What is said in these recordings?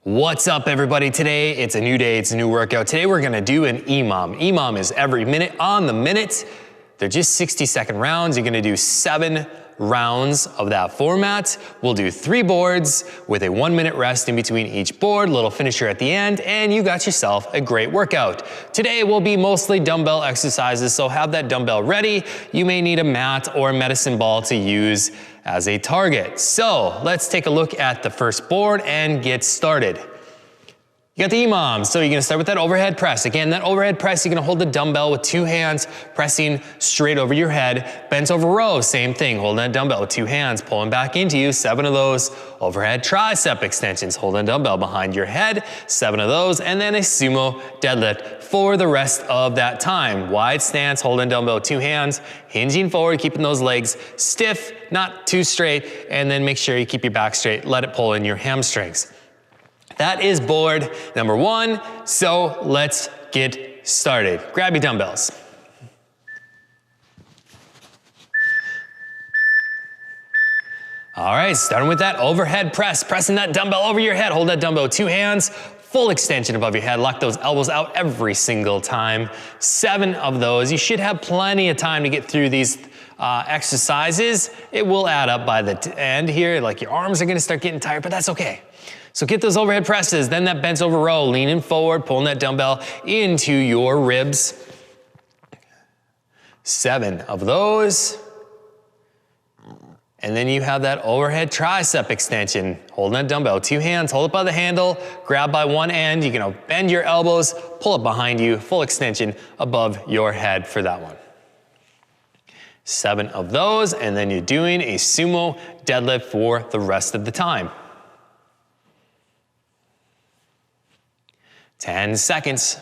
What's up, everybody? Today, it's a new day, it's a new workout. Today, we're gonna do an EMOM. EMOM is every minute on the minute. They're just 60-second rounds. You're gonna do 7 rounds of that format. We'll do 3 boards with a 1-minute rest in between each board, little finisher at the end, and you got yourself a great workout. Today will be mostly dumbbell exercises, so have that dumbbell ready. You may need a mat or a medicine ball to use as a target. So let's take a look at the first board and get started. You got the EMOM, so you're gonna start with that overhead press. Again, that overhead press, you're gonna hold the dumbbell with 2 hands, pressing straight over your head. Bent over row, same thing, holding that dumbbell with 2 hands, pulling back into you, 7 of those. Overhead tricep extensions, holding a dumbbell behind your head, 7 of those, and then a sumo deadlift for the rest of that time. Wide stance, holding dumbbell with 2 hands, hinging forward, keeping those legs stiff, not too straight, and then make sure you keep your back straight, let it pull in your hamstrings. That is board number 1, so let's get started. Grab your dumbbells. All right, starting with that overhead press, pressing that dumbbell over your head. Hold that dumbbell with 2 hands, full extension above your head. Lock those elbows out every single time. 7 of those. You should have plenty of time to get through these exercises. It will add up by the end here, like your arms are gonna start getting tired, but that's okay. So get those overhead presses, then that bent over row, leaning forward, pulling that dumbbell into your ribs. 7 of those. And then you have that overhead tricep extension, holding that dumbbell, 2 hands, hold it by the handle, grab by one end, you're gonna bend your elbows, pull it behind you, full extension above your head for that one. 7 of those, and then you're doing a sumo deadlift for the rest of the time. 10 seconds.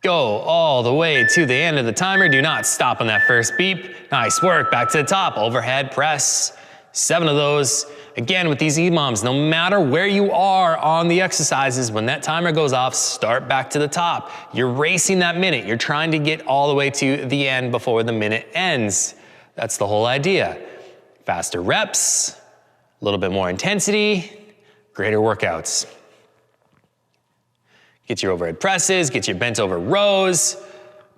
Go all the way to the end of the timer. Do not stop on that first beep. Nice work, back to the top. Overhead press, 7 of those. Again, with these EMOMs, no matter where you are on the exercises, when that timer goes off, start back to the top. You're racing that minute. You're trying to get all the way to the end before the minute ends. That's the whole idea. Faster reps, a little bit more intensity, greater workouts. Get your overhead presses, get your bent over rows.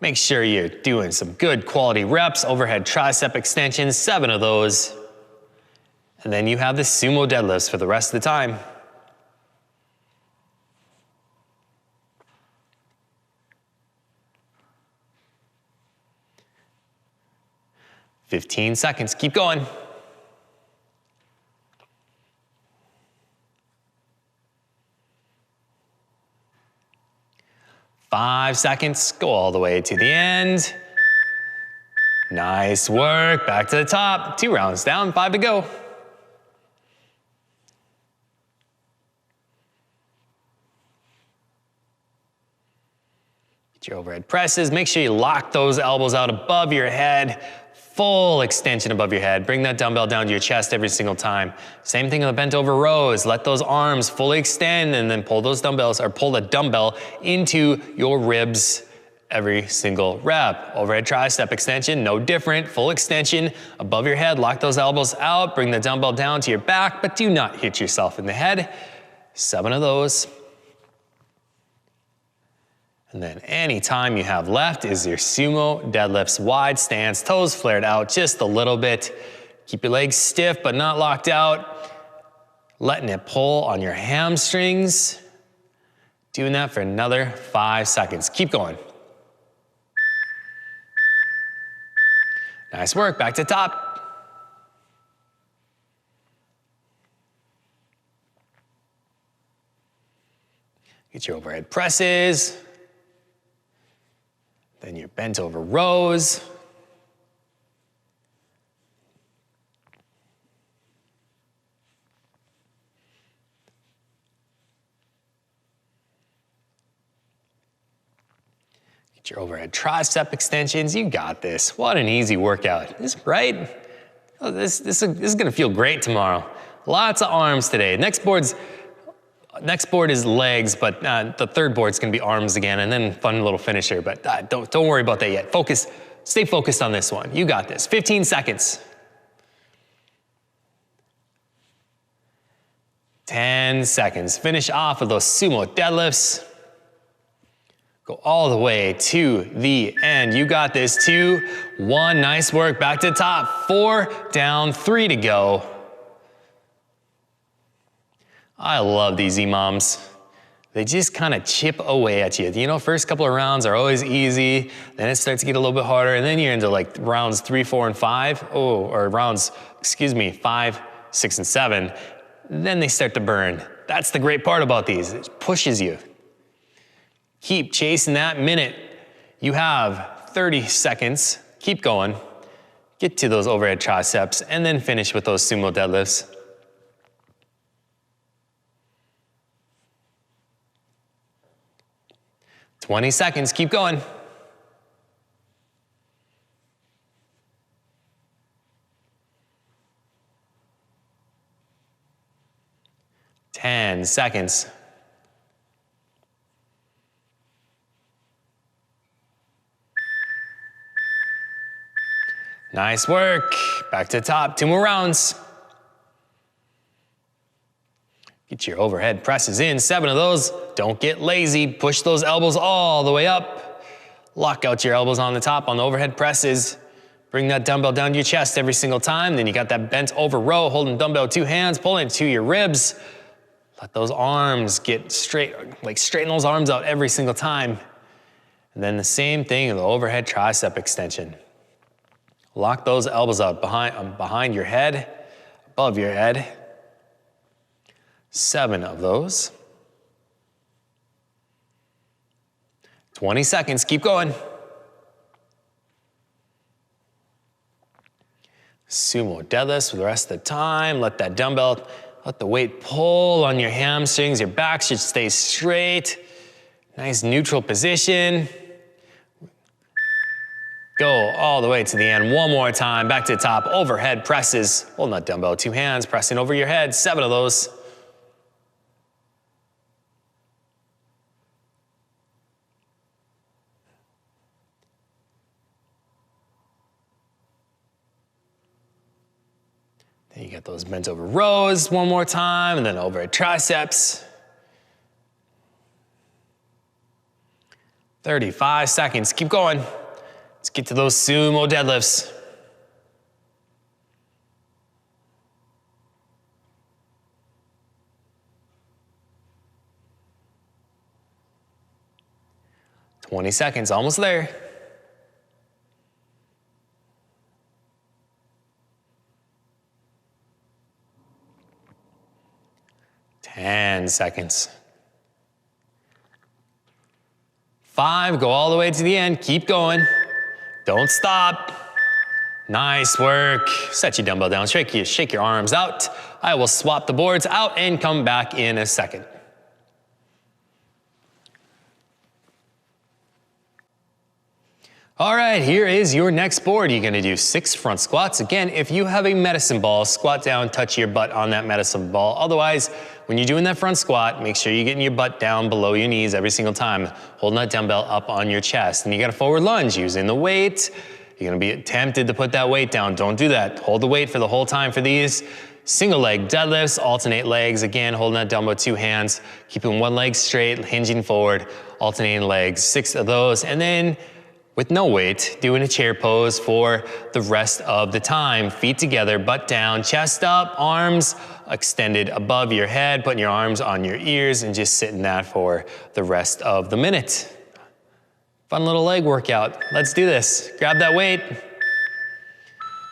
Make sure you're doing some good quality reps. Overhead tricep extensions, 7 of those. And then you have the sumo deadlifts for the rest of the time. "15 seconds, keep going. 5 seconds, go all the way to the end. Nice work, back to the top. 2 rounds down, 5 to go. Get your overhead presses, make sure you lock those elbows out above your head. Full extension above your head. Bring that dumbbell down to your chest every single time. Same thing on the bent over rows. Let those arms fully extend and then pull those dumbbells, or pull the dumbbell into your ribs every single rep. Overhead tricep extension, no different. Full extension above your head. Lock those elbows out. Bring the dumbbell down to your back, but do not hit yourself in the head. 7 of those. And then any time you have left is your sumo deadlifts. Wide stance, toes flared out just a little bit. Keep your legs stiff but not locked out. Letting it pull on your hamstrings. Doing that for another 5 seconds. Keep going. Nice work, back to the top. Get your overhead presses. Then your bent over rows. Get your overhead tricep extensions. You got this. What an easy workout. Right? Oh, this is gonna feel great tomorrow. Lots of arms today. Next board is legs, but the third board's gonna be arms again, and then fun little finisher, but don't worry about that yet. Stay focused on this one. You got this. 15 seconds. 10 seconds. Finish off with those sumo deadlifts. Go all the way to the end. You got this. 2, 1, nice work. Back to the top. 4 down, 3 to go. I love these EMOMs. They just kind of chip away at you. You know, first couple of rounds are always easy, then it starts to get a little bit harder, and then you're into like rounds 3, 4, and 5. Oh, or rounds, 5, 6, and 7. Then they start to burn. That's the great part about these. It pushes you. Keep chasing that minute. You have 30 seconds. Keep going. Get to those overhead triceps, and then finish with those sumo deadlifts. 20 seconds, keep going. Ten seconds. Nice work. Back to the top, 2 more rounds. Get your overhead presses in, 7 of those. Don't get lazy, push those elbows all the way up. Lock out your elbows on the top on the overhead presses. Bring that dumbbell down to your chest every single time. Then you got that bent over row, holding dumbbell with 2 hands, pulling it to your ribs. Let those arms get straight, like straighten those arms out every single time. And then the same thing with the overhead tricep extension. Lock those elbows out behind your head, above your head. 7 of those. 20 seconds, keep going. Sumo deadlifts for the rest of the time. Let that dumbbell, let the weight pull on your hamstrings. Your back should stay straight. Nice neutral position. Go all the way to the end. One more time, back to the top. Overhead presses. Holding that dumbbell with 2 hands, pressing over your head. 7 of those. Then you got those bent over rows one more time, and then overhead triceps. 35 seconds, keep going. Let's get to those sumo deadlifts. "20 seconds, almost there. 10 seconds. 5, go all the way to the end, keep going. Don't stop. Nice work. Set your dumbbell down, shake your arms out. I will swap the boards out and come back in a second. All right, here is your next board. You're gonna do 6 front squats. Again, if you have a medicine ball, squat down, touch your butt on that medicine ball. Otherwise, when you're doing that front squat, make sure you're getting your butt down below your knees every single time, holding that dumbbell up on your chest. And you got a forward lunge using the weight. You're gonna be tempted to put that weight down. Don't do that. Hold the weight for the whole time for these. Single leg deadlifts, alternate legs. Again, holding that dumbbell with 2 hands, keeping one leg straight, hinging forward, alternating legs. 6 of those. And then with no weight, doing a chair pose for the rest of the time. Feet together, butt down, chest up, arms extended above your head, putting your arms on your ears and just sitting that for the rest of the minute. Fun little leg workout. Let's do this. Grab that weight.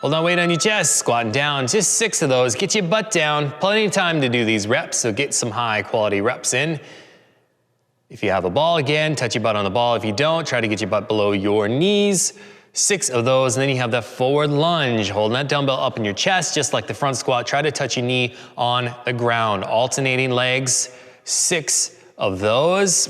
Hold that weight on your chest, squatting down. Just 6 of those. Get your butt down. Plenty of time to do these reps, so get some high quality reps in. If you have a ball, again, touch your butt on the ball. If you don't, try to get your butt below your knees. 6 of those, and then you have that forward lunge, holding that dumbbell up in your chest, just like the front squat. Try to touch your knee on the ground. Alternating legs, 6 of those.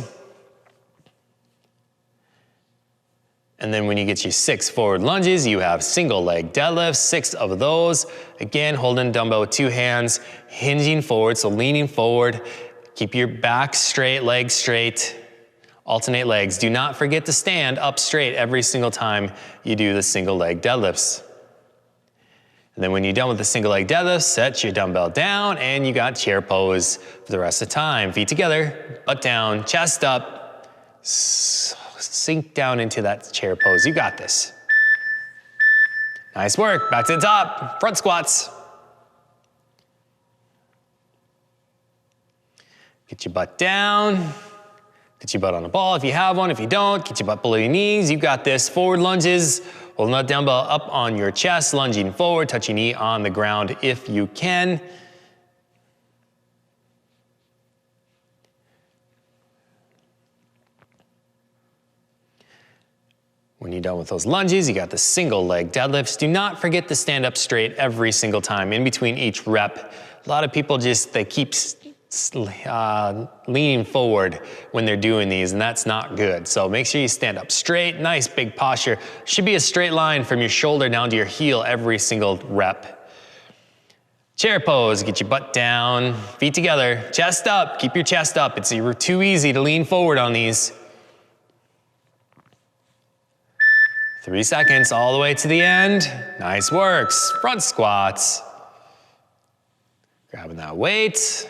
And then when you get your 6 forward lunges, you have single leg deadlifts, 6 of those. Again, holding dumbbell with 2 hands, hinging forward, so leaning forward. Keep your back straight, legs straight. Alternate legs. Do not forget to stand up straight every single time you do the single leg deadlifts. And And then when you're done with the single leg deadlift, set your dumbbell down and you got chair pose for the rest of the time. Feet together, butt down, chest up, sink down into that chair pose. You got this. Nice work, back to the top, front squats. Get your butt down, get your butt on the ball if you have one. If you don't, get your butt below your knees. You got this. Forward lunges, holding that dumbbell up on your chest, lunging forward, touch your knee on the ground if you can. When you're done with those lunges, you got the single leg deadlifts. Do not forget to stand up straight every single time in between each rep. A lot of people they keep leaning forward when they're doing these, and that's not good. So make sure you stand up straight, nice big posture. Should be a straight line from your shoulder down to your heel every single rep. Chair pose, get your butt down, feet together, chest up, keep your chest up. It's too easy to lean forward on these. 3 seconds all the way to the end. Nice works. Front squats. Grabbing that weight.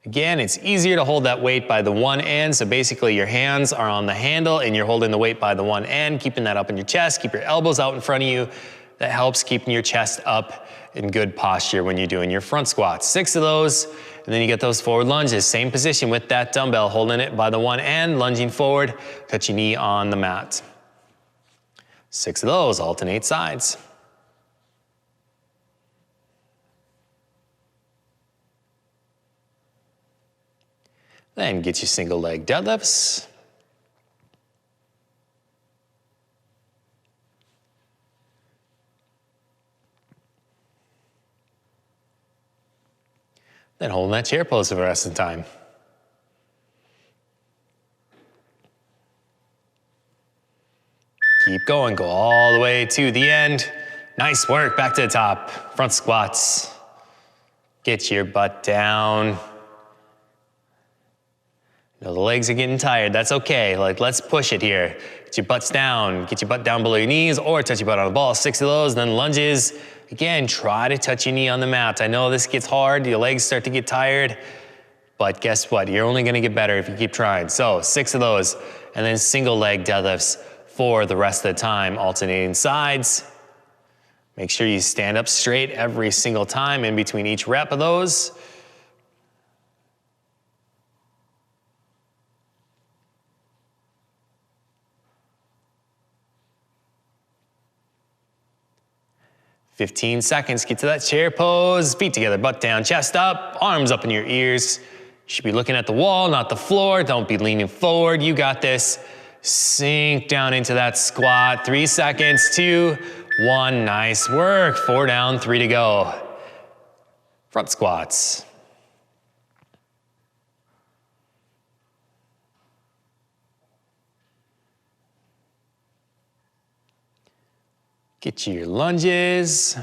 Again, it's easier to hold that weight by the one end, so basically your hands are on the handle and you're holding the weight by the one end, keeping that up in your chest, keep your elbows out in front of you. That helps keeping your chest up in good posture when you're doing your front squats. 6 of those, and then you get those forward lunges. Same position with that dumbbell, holding it by the one end, lunging forward, touch your knee on the mat. 6 of those, alternate sides. Then get your single leg deadlifts. Then holding that chair pose for the rest of the time. Keep going, go all the way to the end. Nice work, back to the top. Front squats. Get your butt down. The legs are getting tired, that's okay. Let's push it here. Get your butts down, get your butt down below your knees or touch your butt on the ball. 6 of those, then lunges. Again, try to touch your knee on the mat. I know this gets hard, your legs start to get tired, but guess what? You're only gonna get better if you keep trying. So 6 of those, and then single leg deadlifts for the rest of the time, alternating sides. Make sure you stand up straight every single time in between each rep of those. "15 seconds, get to that chair pose, feet together, butt down, chest up, arms up in your ears. You should be looking at the wall, not the floor. Don't be leaning forward, you got this. Sink down into that squat. 3 seconds, 2, 1, nice work. 4 down, 3 to go. Front squats. Get your lunges.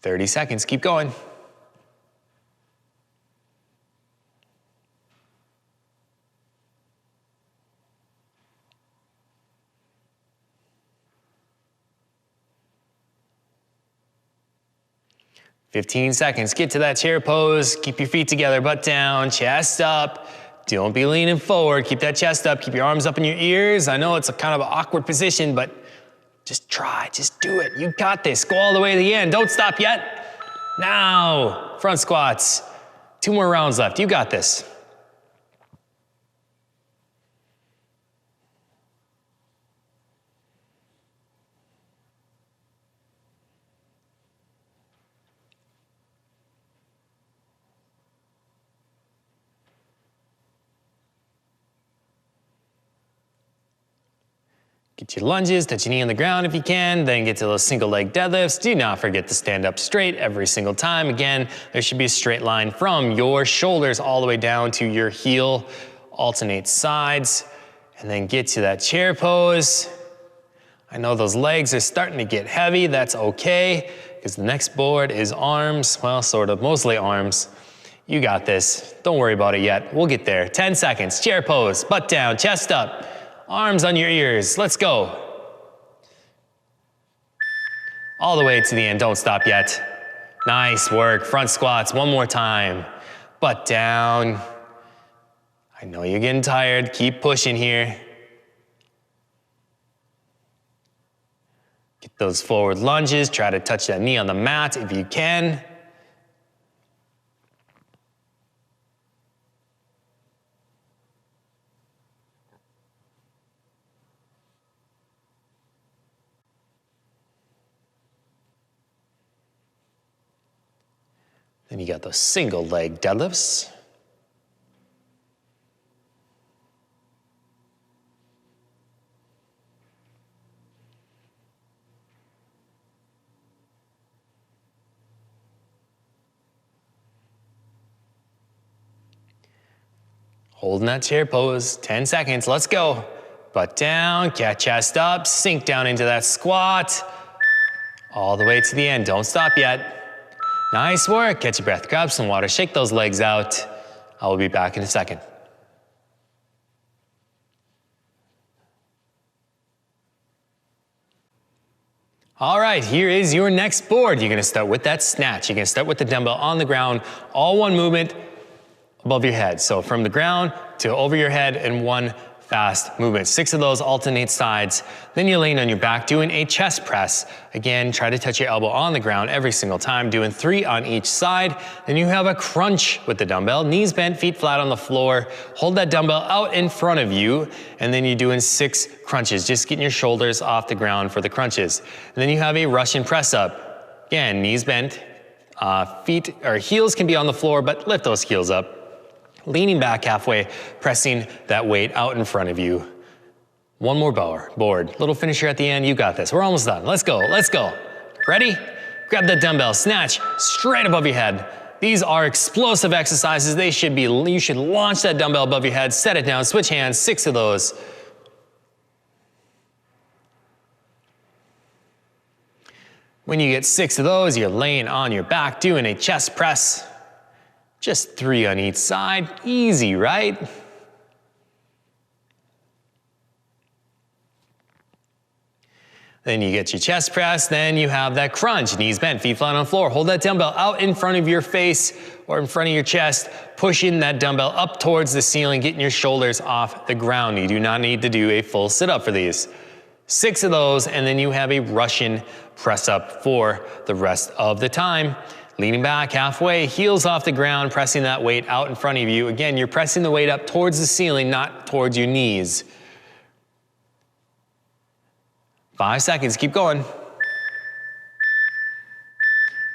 "30 seconds, keep going. "15 seconds, get to that chair pose, keep your feet together, butt down, chest up. Don't be leaning forward, keep that chest up, keep your arms up in your ears. I know it's a kind of an awkward position, but just try, just do it. You got this, go all the way to the end. Don't stop yet. Now, front squats. 2 more rounds left, you got this. Get your lunges, touch your knee on the ground if you can, then get to those single leg deadlifts. Do not forget to stand up straight every single time. Again, there should be a straight line from your shoulders all the way down to your heel. Alternate sides, and then get to that chair pose. I know those legs are starting to get heavy, that's okay. because the next board is arms, well, sort of, mostly arms. You got this. Don't worry about it yet. We'll get there. 10 seconds. Chair pose. Butt down. Chest up. Arms on your ears. Let's go. All the way to the end. Don't stop yet. Nice work. Front squats. One more time. Butt down. I know you're getting tired. Keep pushing here. Get those forward lunges. Try to touch that knee on the mat if you can. Then you got those single leg deadlifts. Holding that chair pose, 10 seconds, let's go. Butt down, catch chest up, sink down into that squat. All the way to the end, don't stop yet. Nice work, catch your breath, grab some water, shake those legs out. I will be back in a second. All right, here is your next board. You're gonna start with that snatch. You're gonna start with the dumbbell on the ground, all one movement above your head. So from the ground to over your head in one fast movement. 6 of those alternate sides. Then you're laying on your back doing a chest press. Again, try to touch your elbow on the ground every single time, doing 3 on each side. Then you have a crunch with the dumbbell, knees bent, feet flat on the floor. Hold that dumbbell out in front of you, and then you're doing 6 crunches, just getting your shoulders off the ground for the crunches. And then you have a Russian press up. Again, knees bent, feet or heels can be on the floor, but lift those heels up. Leaning back halfway, pressing that weight out in front of you. One more board. Little finisher at the end, you got this. We're almost done. Let's go, let's go. Ready? Grab that dumbbell, snatch straight above your head. These are explosive exercises. You should launch that dumbbell above your head, set it down, switch hands, 6 of those. When you get 6 of those, you're laying on your back, doing a chest press. Just 3 on each side, easy, right? Then you get your chest press, then you have that crunch, knees bent, feet flat on the floor. Hold that dumbbell out in front of your face or in front of your chest, pushing that dumbbell up towards the ceiling, getting your shoulders off the ground. You do not need to do a full sit-up for these. 6 of those, and then you have a Russian press up for the rest of the time. Leaning back halfway, heels off the ground, pressing that weight out in front of you. Again, you're pressing the weight up towards the ceiling, not towards your knees. 5 seconds, keep going.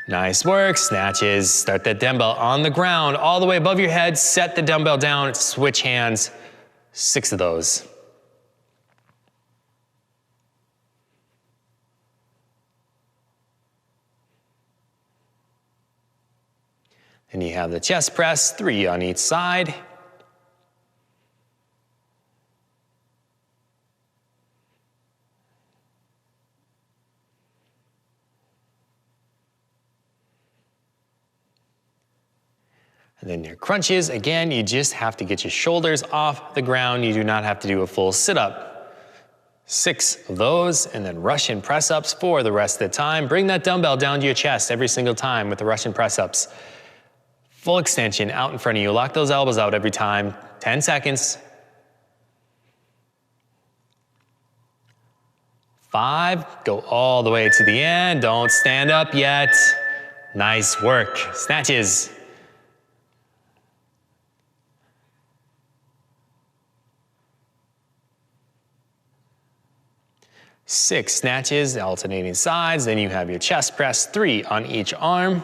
Nice work, snatches. Start that dumbbell on the ground, all the way above your head, set the dumbbell down, switch hands, 6 of those. And you have the chest press, 3 on each side. And then your crunches, again, you just have to get your shoulders off the ground. You do not have to do a full sit-up. 6 of those, and then Russian press-ups for the rest of the time. Bring that dumbbell down to your chest every single time with the Russian press-ups. Full extension out in front of you. Lock those elbows out every time. 10 seconds. 5, go all the way to the end. Don't stand up yet. Nice work. Snatches. Six snatches, alternating sides. Then you have your chest press, 3 on each arm.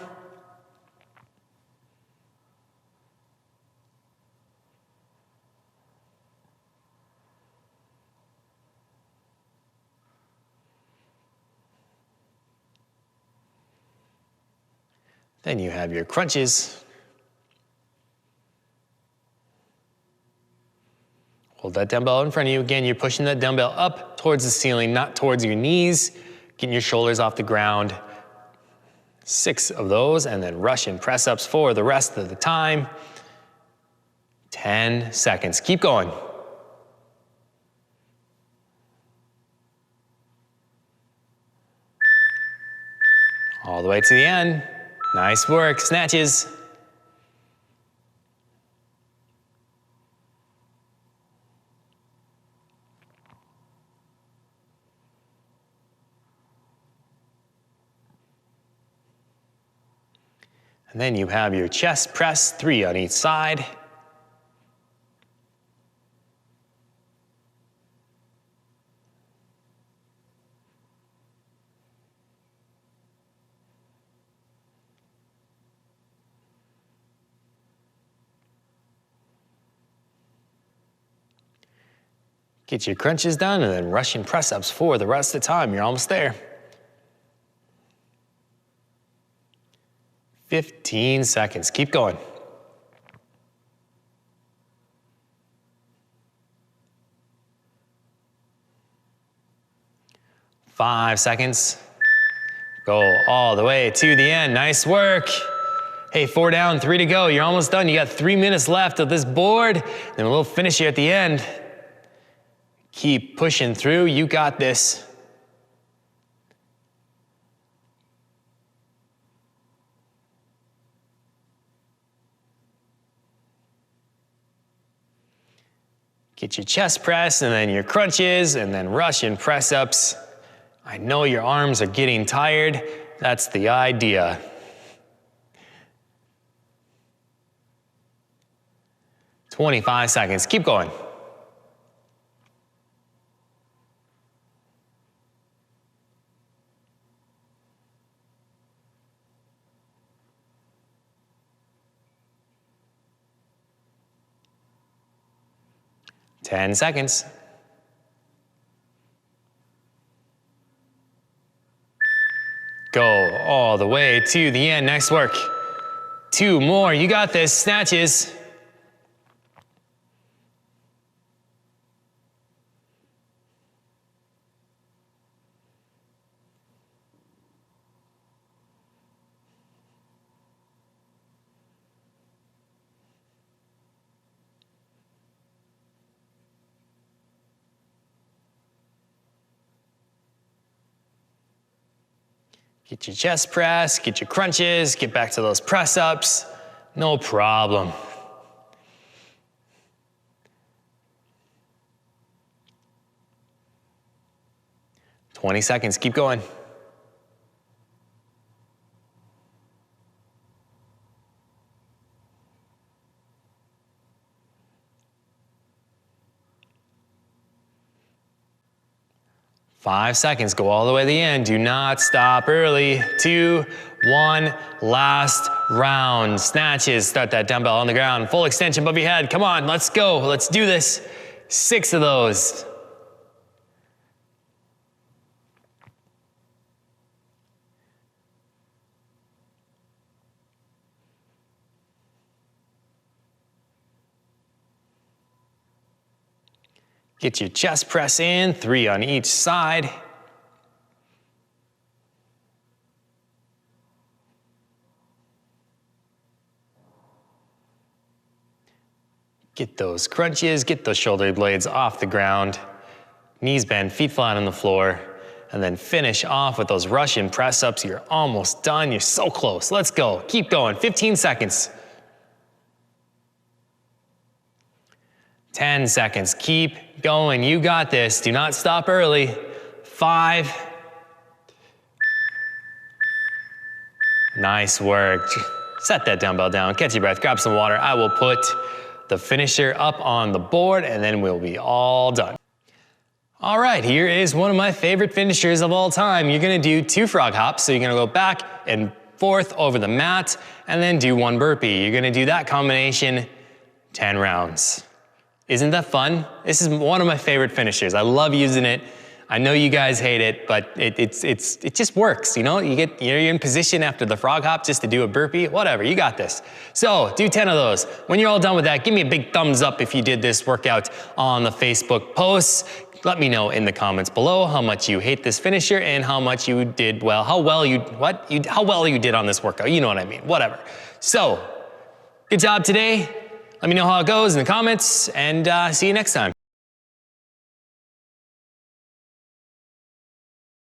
Then you have your crunches. Hold that dumbbell in front of you. Again, you're pushing that dumbbell up towards the ceiling, not towards your knees. Getting your shoulders off the ground. 6 of those, and then Russian press-ups for the rest of the time. 10 seconds, keep going. All the way to the end. Nice work, snatches. And then you have your chest press, 3 on each side. Get your crunches done and then Russian press-ups for the rest of the time. You're almost there. 15 seconds, keep going. Five seconds. Go all the way to the end, nice work. Hey, 4 down, 3 to go, you're almost done. You got 3 minutes left of this board, then we'll finish here at the end. Keep pushing through, you got this. Get your chest press and then your crunches and then Russian press-ups. I know your arms are getting tired. That's the idea. "25 seconds, keep going. Ten seconds. Go all the way to the end, nice work. 2 more, you got this, snatches. Get your chest press, get your crunches, get back to those press-ups. No problem. "20 seconds, keep going. Five seconds, go all the way to the end. Do not stop early. 2, 1, last round. Snatches, start that dumbbell on the ground. Full extension above your head. Come on, let's go, let's do this. 6 of those. Get your chest press in, 3 on each side. Get those crunches, get those shoulder blades off the ground. Knees bend, feet flat on the floor. And then finish off with those Russian press-ups. You're almost done, you're so close. Let's go, keep going, 15 seconds. 10 seconds, keep going, you got this. Do not stop early. 5. Nice work. Set that dumbbell down, catch your breath, grab some water. I will put the finisher up on the board and then we'll be all done. All right, here is one of my favorite finishers of all time. You're gonna do 2 frog hops. So you're gonna go back and forth over the mat and then do 1 burpee. You're gonna do that combination 10 rounds. Isn't that fun? This is one of my favorite finishers. I love using it. I know you guys hate it, but it just works, you know? You're in position after the frog hop just to do a burpee, whatever, you got this. So do 10 of those. When you're all done with that, give me a big thumbs up if you did this workout on the Facebook posts. let me know in the comments below how much you hate this finisher and how much you did well, how well you did on this workout. You know what I mean, whatever. So, good job today. Let me know how it goes in the comments, and see you next time.